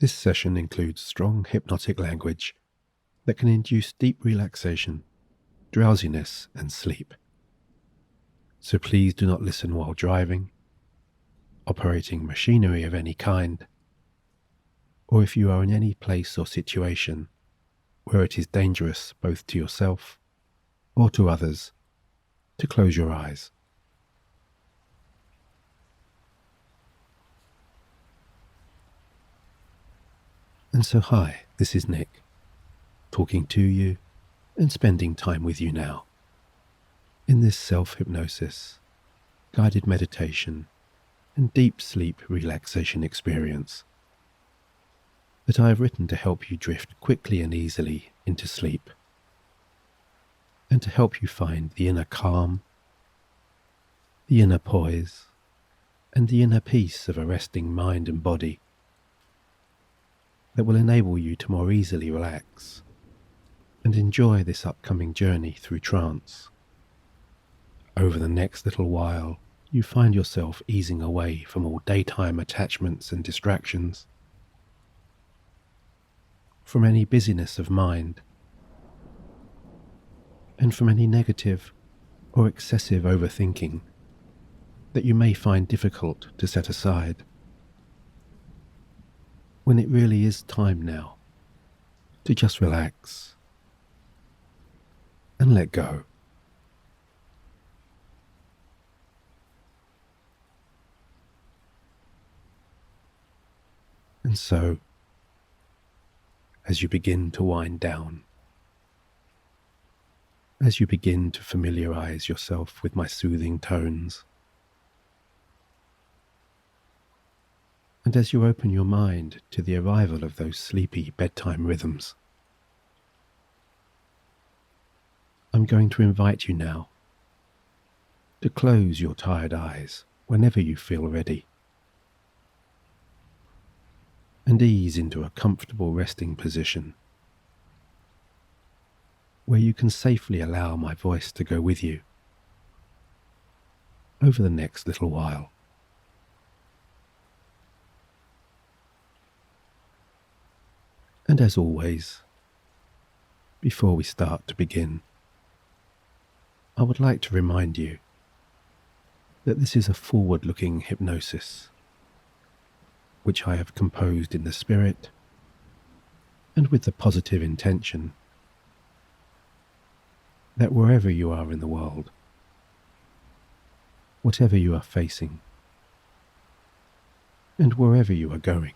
This session includes strong hypnotic language that can induce deep relaxation, drowsiness, and sleep. So please do not listen while driving, operating machinery of any kind, or if you are in any place or situation where it is dangerous both to yourself or to others to close your eyes. And so hi, this is Nick, talking to you and spending time with you now, in this self-hypnosis, guided meditation and deep sleep relaxation experience that I have written to help you drift quickly and easily into sleep, and to help you find the inner calm, the inner poise, and the inner peace of a resting mind and body that will enable you to more easily relax and enjoy this upcoming journey through trance. Over the next little while, you find yourself easing away from all daytime attachments and distractions, from any busyness of mind, and from any negative or excessive overthinking that you may find difficult to set aside, when it really is time now to just relax and let go. And so, as you begin to wind down, as you begin to familiarize yourself with my soothing tones, and as you open your mind to the arrival of those sleepy bedtime rhythms, I'm going to invite you now to close your tired eyes whenever you feel ready, and ease into a comfortable resting position where you can safely allow my voice to go with you over the next little while. And as always, before we start to begin, I would like to remind you that this is a forward-looking hypnosis, which I have composed in the spirit and with the positive intention that wherever you are in the world, whatever you are facing, and wherever you are going,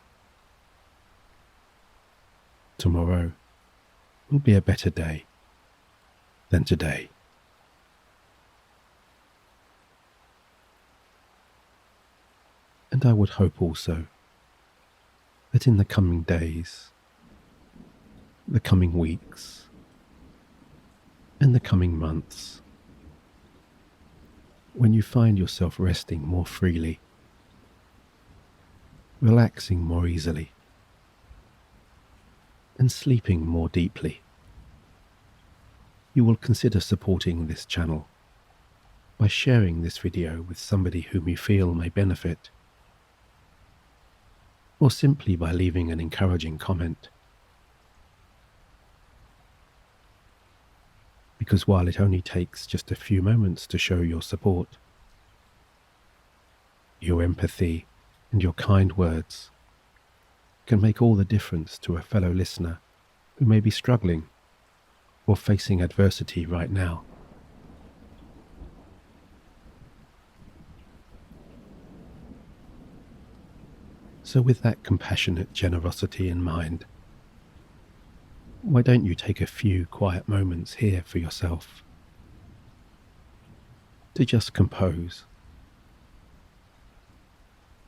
tomorrow will be a better day than today. And I would hope also that in the coming days, the coming weeks, and the coming months, when you find yourself resting more freely, relaxing more easily, and sleeping more deeply, you will consider supporting this channel by sharing this video with somebody whom you feel may benefit, or simply by leaving an encouraging comment. Because while it only takes just a few moments to show your support, your empathy and your kind words can make all the difference to a fellow listener who may be struggling or facing adversity right now. So with that compassionate generosity in mind, why don't you take a few quiet moments here for yourself to just compose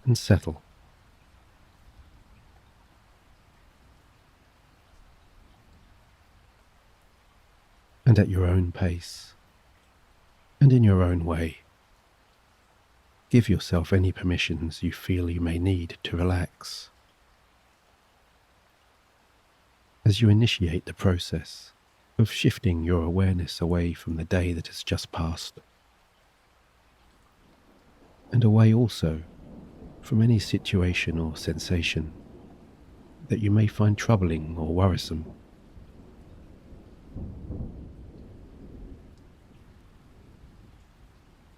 and settle. And at your own pace and in your own way, give yourself any permissions you feel you may need to relax as you initiate the process of shifting your awareness away from the day that has just passed, and away also from any situation or sensation that you may find troubling or worrisome.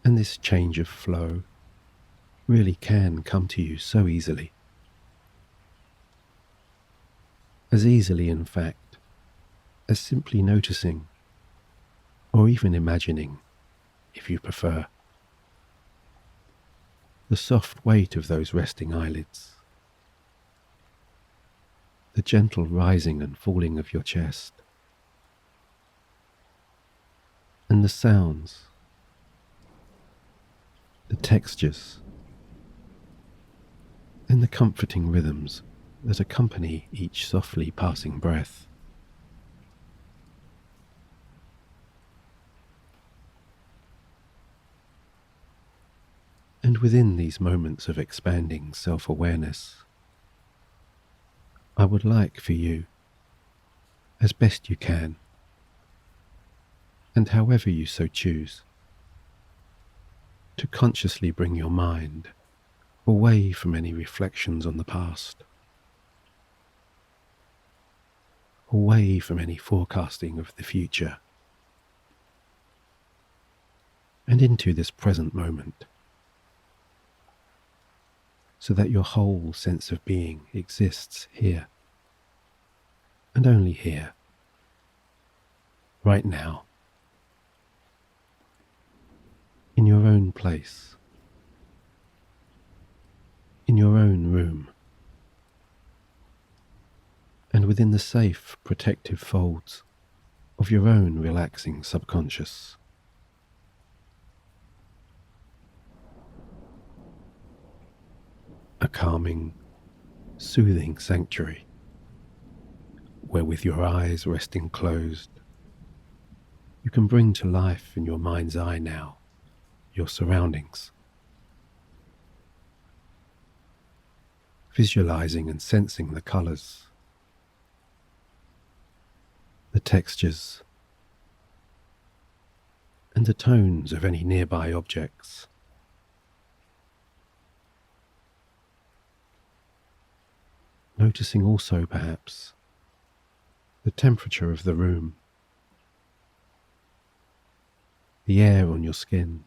And this change of flow really can come to you so easily. As easily, in fact, as simply noticing, or even imagining, if you prefer, the soft weight of those resting eyelids, the gentle rising and falling of your chest, and the sounds, the textures, and the comforting rhythms that accompany each softly passing breath. And within these moments of expanding self-awareness, I would like for you, as best you can, and however you so choose, to consciously bring your mind away from any reflections on the past, away from any forecasting of the future, and into this present moment, so that your whole sense of being exists here, and only here, right now, in your own place, in your own room, and within the safe, protective folds of your own relaxing subconscious. A calming, soothing sanctuary, where with your eyes resting closed, you can bring to life in your mind's eye now your surroundings, visualizing and sensing the colors, the textures, and the tones of any nearby objects. Noticing also, perhaps, the temperature of the room, the air on your skin,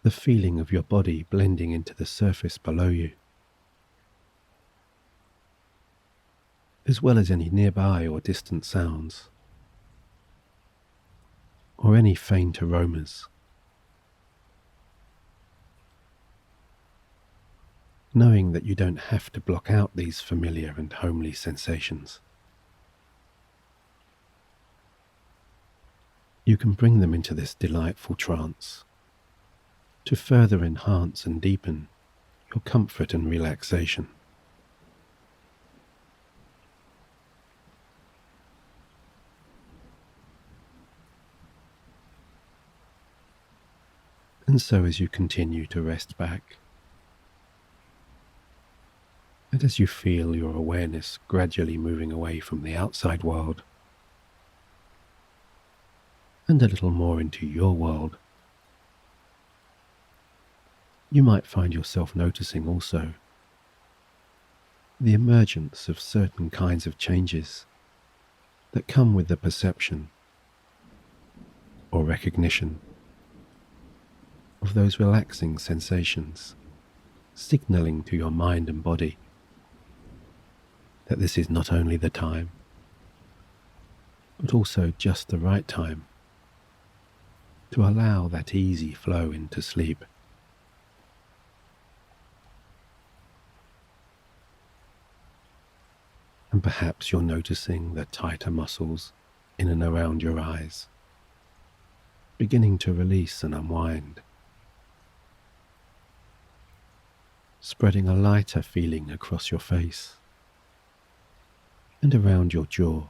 the feeling of your body blending into the surface below you, as well as any nearby or distant sounds, or any faint aromas. Knowing that you don't have to block out these familiar and homely sensations. You can bring them into this delightful trance to further enhance and deepen your comfort and relaxation. And so as you continue to rest back, and as you feel your awareness gradually moving away from the outside world and a little more into your world, you might find yourself noticing also the emergence of certain kinds of changes that come with the perception or recognition of those relaxing sensations, signaling to your mind and body that this is not only the time, but also just the right time to allow that easy flow into sleep. And perhaps you're noticing the tighter muscles in and around your eyes beginning to release and unwind, spreading a lighter feeling across your face and around your jaw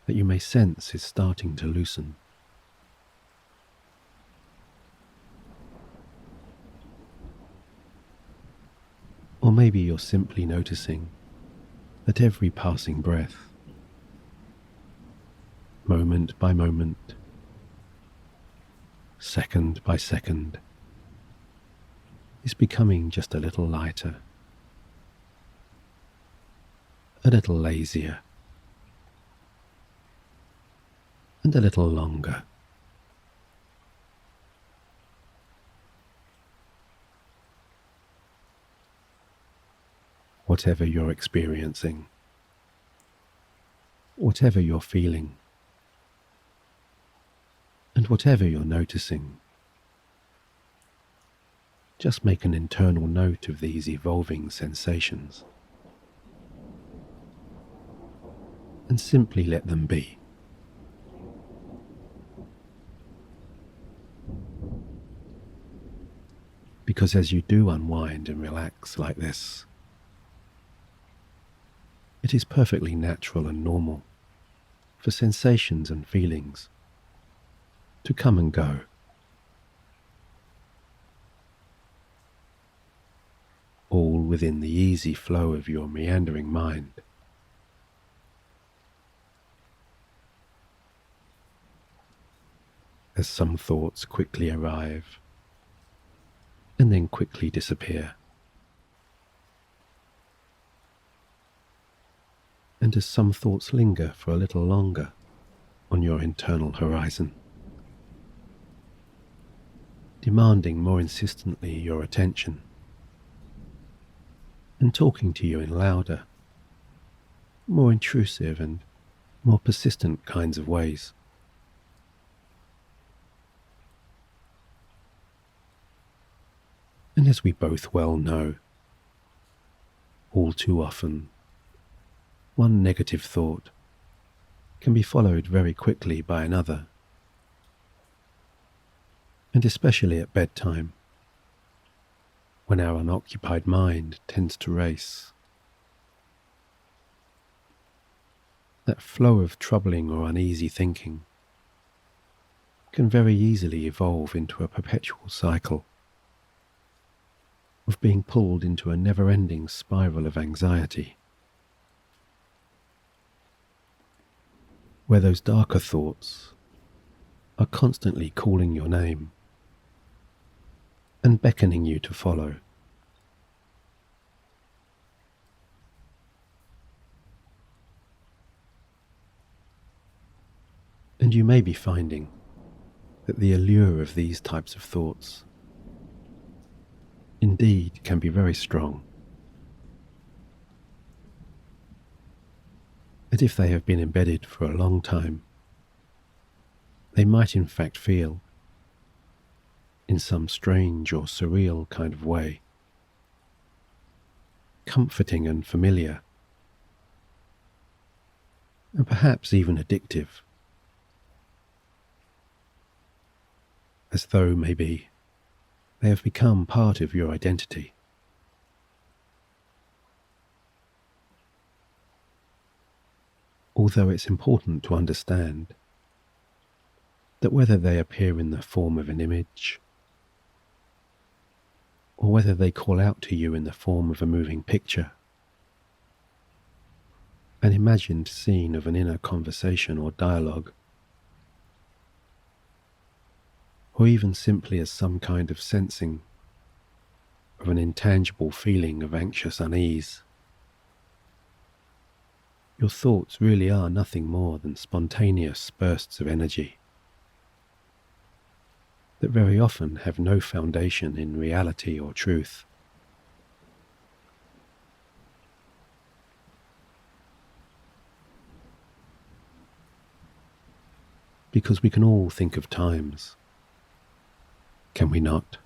that you may sense is starting to loosen. Or maybe you're simply noticing that every passing breath, moment by moment, second by second, is becoming just a little lighter, a little lazier, and a little longer. Whatever you're experiencing, whatever you're feeling, and whatever you're noticing, just make an internal note of these evolving sensations and simply let them be. Because as you do unwind and relax like this, it is perfectly natural and normal for sensations and feelings to come and go. All within the easy flow of your meandering mind. As some thoughts quickly arrive and then quickly disappear. And as some thoughts linger for a little longer on your internal horizon, demanding more insistently your attention and talking to you in louder, more intrusive and more persistent kinds of ways. And as we both well know, all too often, one negative thought can be followed very quickly by another, and especially at bedtime, when our unoccupied mind tends to race. That flow of troubling or uneasy thinking can very easily evolve into a perpetual cycle of being pulled into a never-ending spiral of anxiety, where those darker thoughts are constantly calling your name and beckoning you to follow. And you may be finding that the allure of these types of thoughts indeed can be very strong. And if they have been embedded for a long time, they might in fact feel, in some strange or surreal kind of way, comforting and familiar, and perhaps even addictive, as though maybe they have become part of your identity. Although it's important to understand that whether they appear in the form of an image, or whether they call out to you in the form of a moving picture, an imagined scene of an inner conversation or dialogue, or even simply as some kind of sensing of an intangible feeling of anxious unease, your thoughts really are nothing more than spontaneous bursts of energy that very often have no foundation in reality or truth. Because we can all think of times, can we not,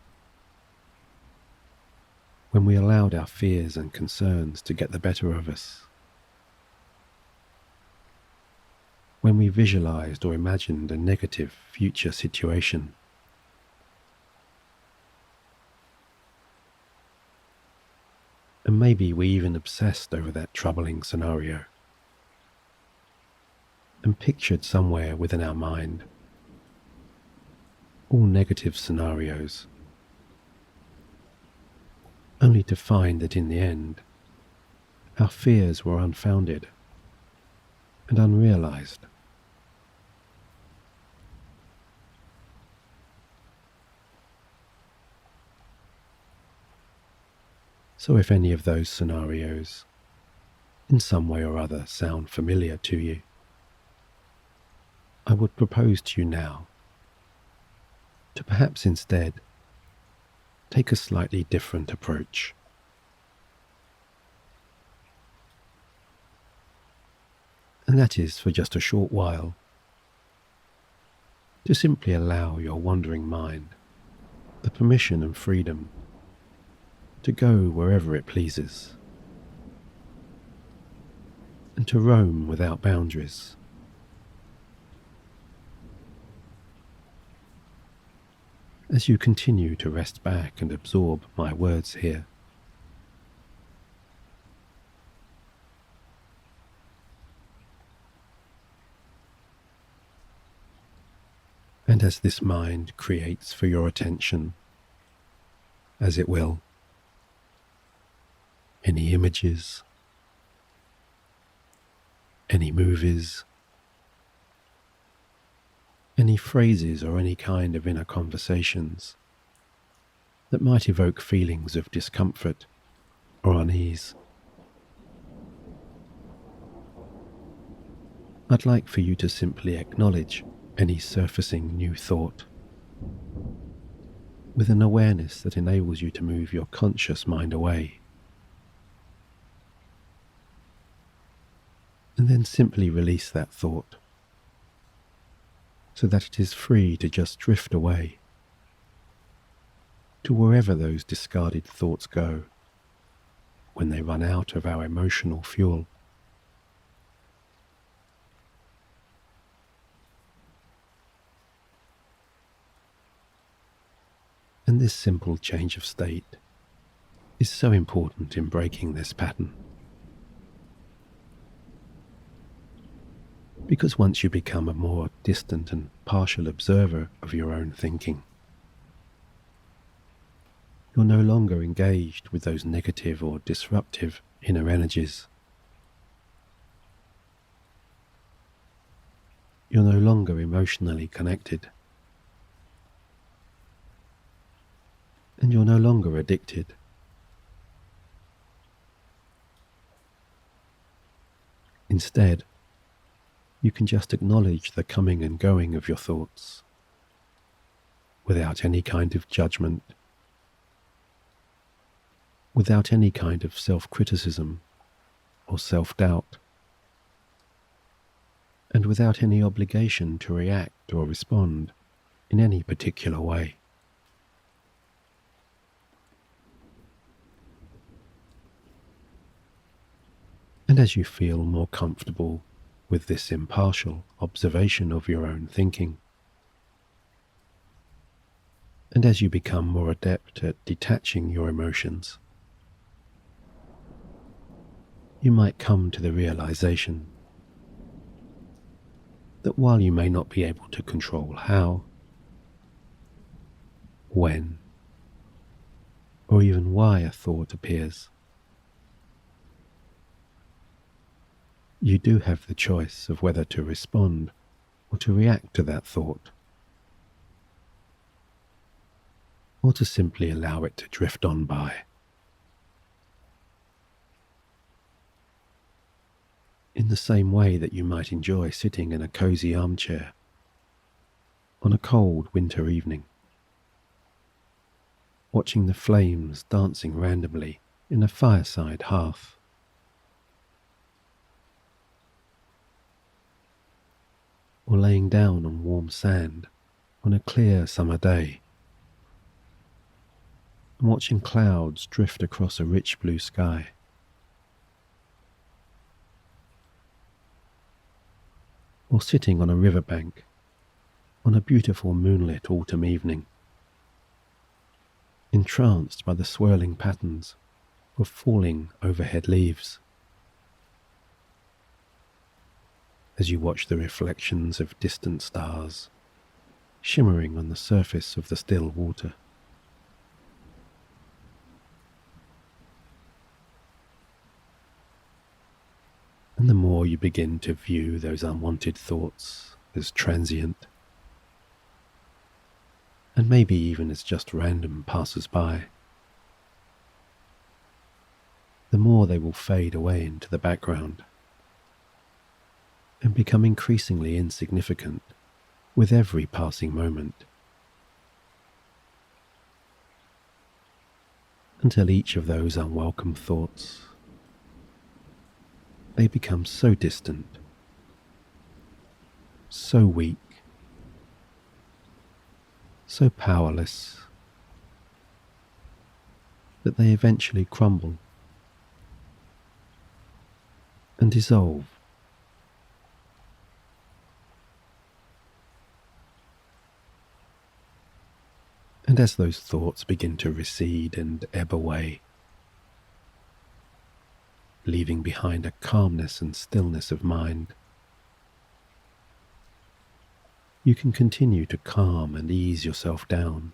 when we allowed our fears and concerns to get the better of us, when we visualized or imagined a negative future situation, and maybe we even obsessed over that troubling scenario and pictured somewhere within our mind all negative scenarios, only to find that in the end our fears were unfounded and unrealized. So if any of those scenarios, in some way or other, sound familiar to you, I would propose to you now to perhaps instead take a slightly different approach. And that is for just a short while to simply allow your wandering mind the permission and freedom to go wherever it pleases and to roam without boundaries. As you continue to rest back and absorb my words here, and as this mind creates for your attention, as it will, any images, any movies, any phrases or any kind of inner conversations that might evoke feelings of discomfort or unease. I'd like for you to simply acknowledge any surfacing new thought with an awareness that enables you to move your conscious mind away. And then simply release that thought so that it is free to just drift away to wherever those discarded thoughts go when they run out of our emotional fuel. And this simple change of state is so important in breaking this pattern. Because once you become a more distant and partial observer of your own thinking, you're no longer engaged with those negative or disruptive inner energies. You're no longer emotionally connected. And you're no longer addicted. Instead, you can just acknowledge the coming and going of your thoughts without any kind of judgment, without any kind of self-criticism or self-doubt, and without any obligation to react or respond in any particular way. And as you feel more comfortable with this impartial observation of your own thinking, and as you become more adept at detaching your emotions, you might come to the realization that while you may not be able to control how, when, or even why a thought appears, you do have the choice of whether to respond or to react to that thought, or to simply allow it to drift on by. In the same way that you might enjoy sitting in a cozy armchair on a cold winter evening, watching the flames dancing randomly in a fireside hearth. Or laying down on warm sand on a clear summer day, and watching clouds drift across a rich blue sky. Or sitting on a riverbank on a beautiful moonlit autumn evening, entranced by the swirling patterns of falling overhead leaves, as you watch the reflections of distant stars shimmering on the surface of the still water. And the more you begin to view those unwanted thoughts as transient, and maybe even as just random passers-by, the more they will fade away into the background and become increasingly insignificant with every passing moment, until each of those unwelcome thoughts, they become so distant, so weak, so powerless, that they eventually crumble and dissolve. And as those thoughts begin to recede and ebb away, leaving behind a calmness and stillness of mind, you can continue to calm and ease yourself down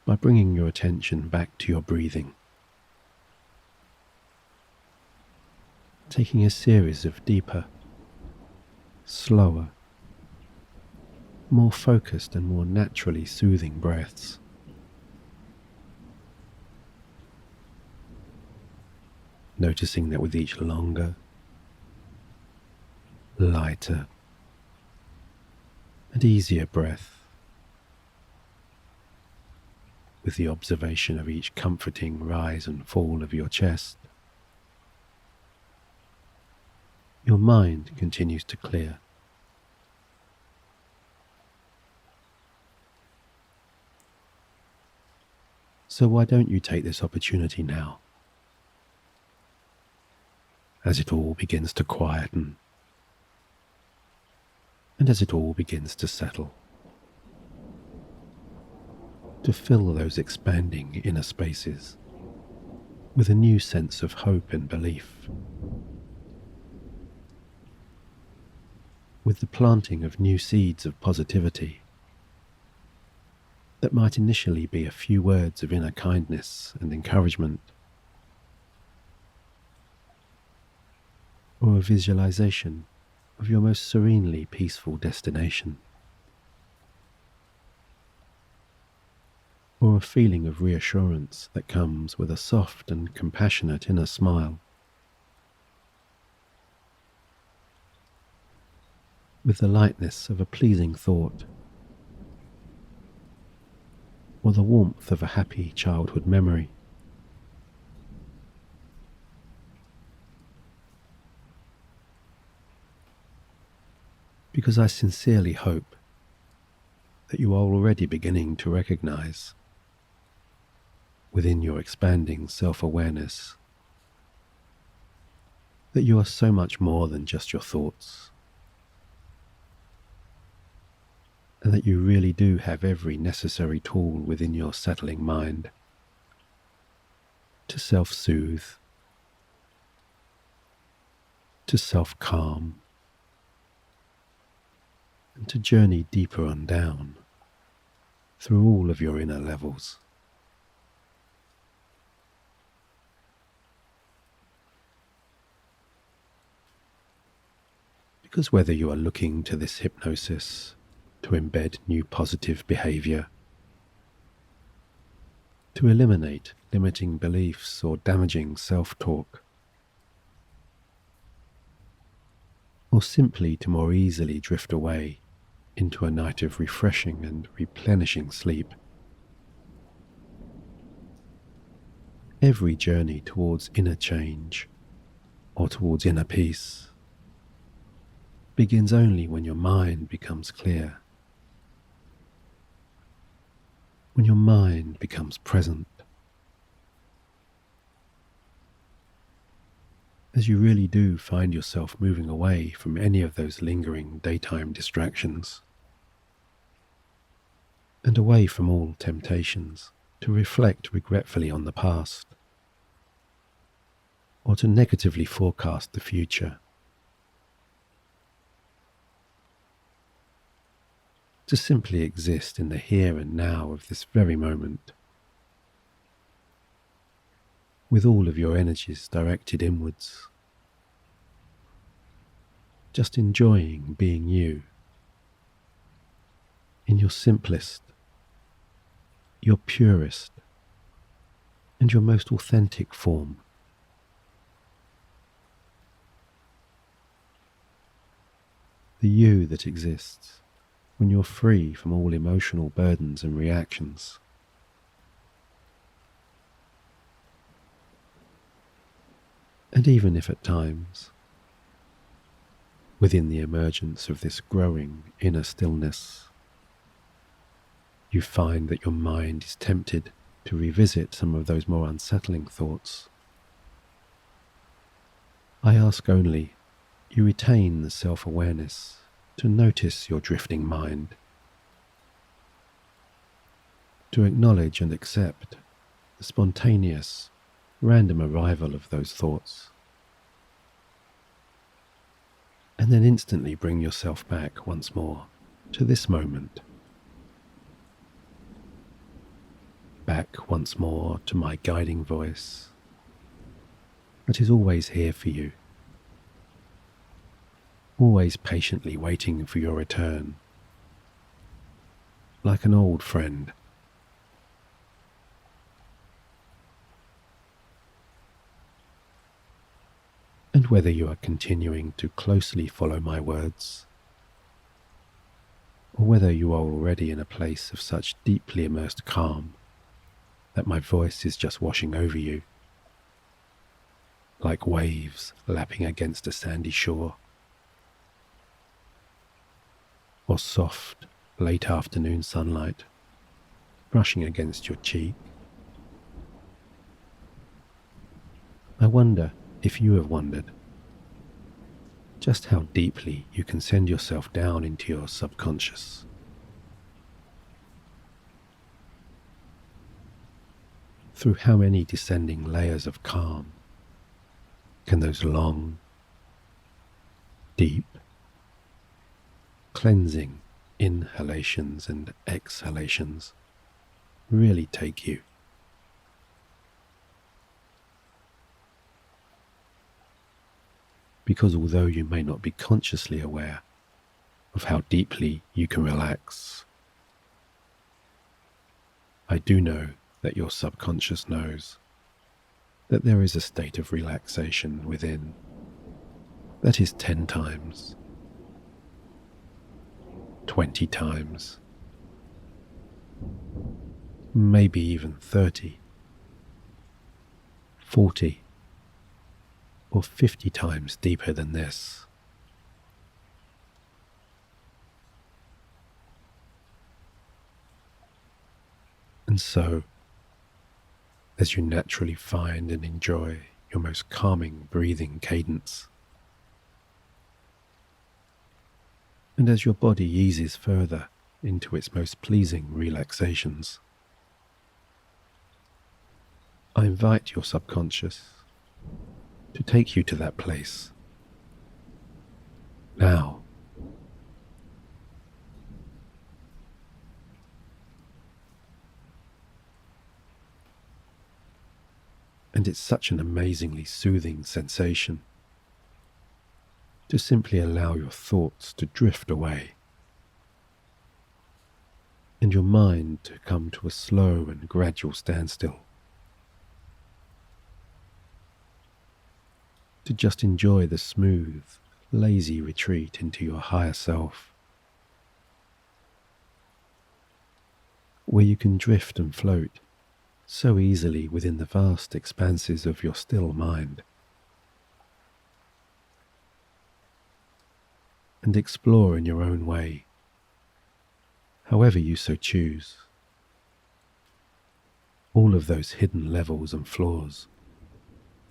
by bringing your attention back to your breathing, taking a series of deeper, slower, more focused and more naturally soothing breaths. Noticing that with each longer, lighter, and easier breath, with the observation of each comforting rise and fall of your chest, your mind continues to clear. So why don't you take this opportunity now, as it all begins to quieten, and as it all begins to settle, to fill those expanding inner spaces with a new sense of hope and belief, with the planting of new seeds of positivity that might initially be a few words of inner kindness and encouragement, or a visualization of your most serenely peaceful destination, or a feeling of reassurance that comes with a soft and compassionate inner smile, with the lightness of a pleasing thought, or the warmth of a happy childhood memory. Because I sincerely hope that you are already beginning to recognize within your expanding self-awareness that you are so much more than just your thoughts, and that you really do have every necessary tool within your settling mind to self-soothe, to self-calm, and to journey deeper on down through all of your inner levels. Because whether you are looking to this hypnosis to embed new positive behavior, to eliminate limiting beliefs or damaging self-talk, or simply to more easily drift away into a night of refreshing and replenishing sleep, every journey towards inner change or towards inner peace begins only when your mind becomes clear, when your mind becomes present, as you really do find yourself moving away from any of those lingering daytime distractions, and away from all temptations to reflect regretfully on the past, or to negatively forecast the future, to simply exist in the here and now of this very moment, with all of your energies directed inwards, just enjoying being you, in your simplest, your purest, and your most authentic form. The you that exists when you're free from all emotional burdens and reactions. And even if at times, within the emergence of this growing inner stillness, you find that your mind is tempted to revisit some of those more unsettling thoughts, I ask only you retain the self-awareness to notice your drifting mind, to acknowledge and accept the spontaneous, random arrival of those thoughts, and then instantly bring yourself back once more to this moment, back once more to my guiding voice that is always here for you, always patiently waiting for your return, like an old friend. And whether you are continuing to closely follow my words, or whether you are already in a place of such deeply immersed calm that my voice is just washing over you, like waves lapping against a sandy shore, or soft, late afternoon sunlight brushing against your cheek, I wonder if you have wondered just how deeply you can send yourself down into your subconscious. Through how many descending layers of calm can those long, deep, cleansing inhalations and exhalations really take you? Because although you may not be consciously aware of how deeply you can relax, I do know that your subconscious knows that there is a state of relaxation within that is 10 times, 20 times, maybe even 30, 40, or 50 times deeper than this. And so, as you naturally find and enjoy your most calming breathing cadence, and as your body eases further into its most pleasing relaxations, I invite your subconscious to take you to that place now. And it's such an amazingly soothing sensation to simply allow your thoughts to drift away and your mind to come to a slow and gradual standstill, to just enjoy the smooth, lazy retreat into your higher self, where you can drift and float so easily within the vast expanses of your still mind, and explore in your own way, however you so choose, all of those hidden levels and flaws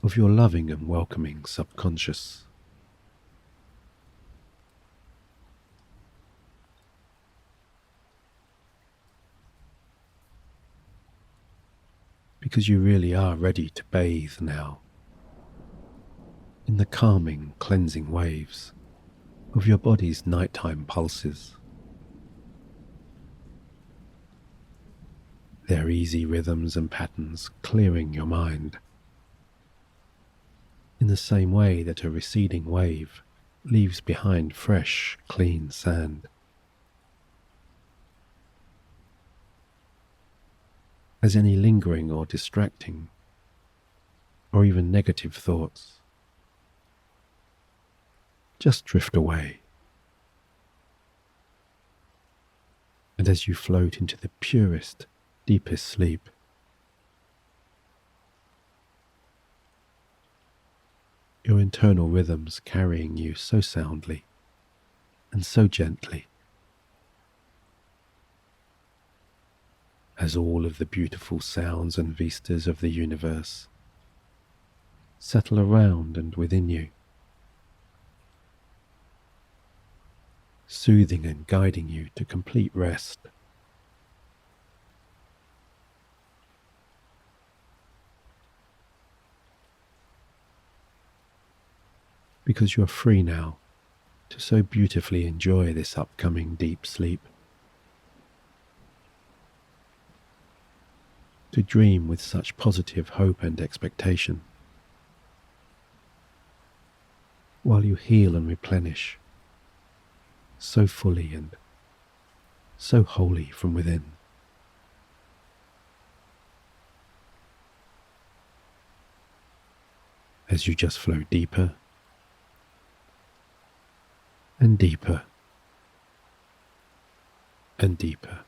of your loving and welcoming subconscious. Because you really are ready to bathe now in the calming, cleansing waves of your body's nighttime pulses, their easy rhythms and patterns clearing your mind, in the same way that a receding wave leaves behind fresh, clean sand. As any lingering or distracting or even negative thoughts just drift away. And as you float into the purest, deepest sleep, your internal rhythms carrying you so soundly and so gently, as all of the beautiful sounds and vistas of the universe settle around and within you, soothing and guiding you to complete rest. Because you're free now to so beautifully enjoy this upcoming deep sleep, to dream with such positive hope and expectation, while you heal and replenish so fully and so wholly from within. As you just flow deeper and deeper and deeper.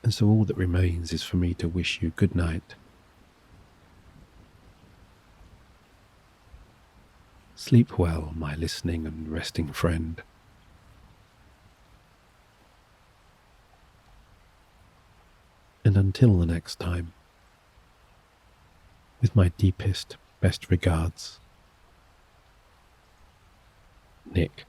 And so all that remains is for me to wish you good night. Sleep well, my listening and resting friend. And until the next time, with my deepest, best regards, Nick.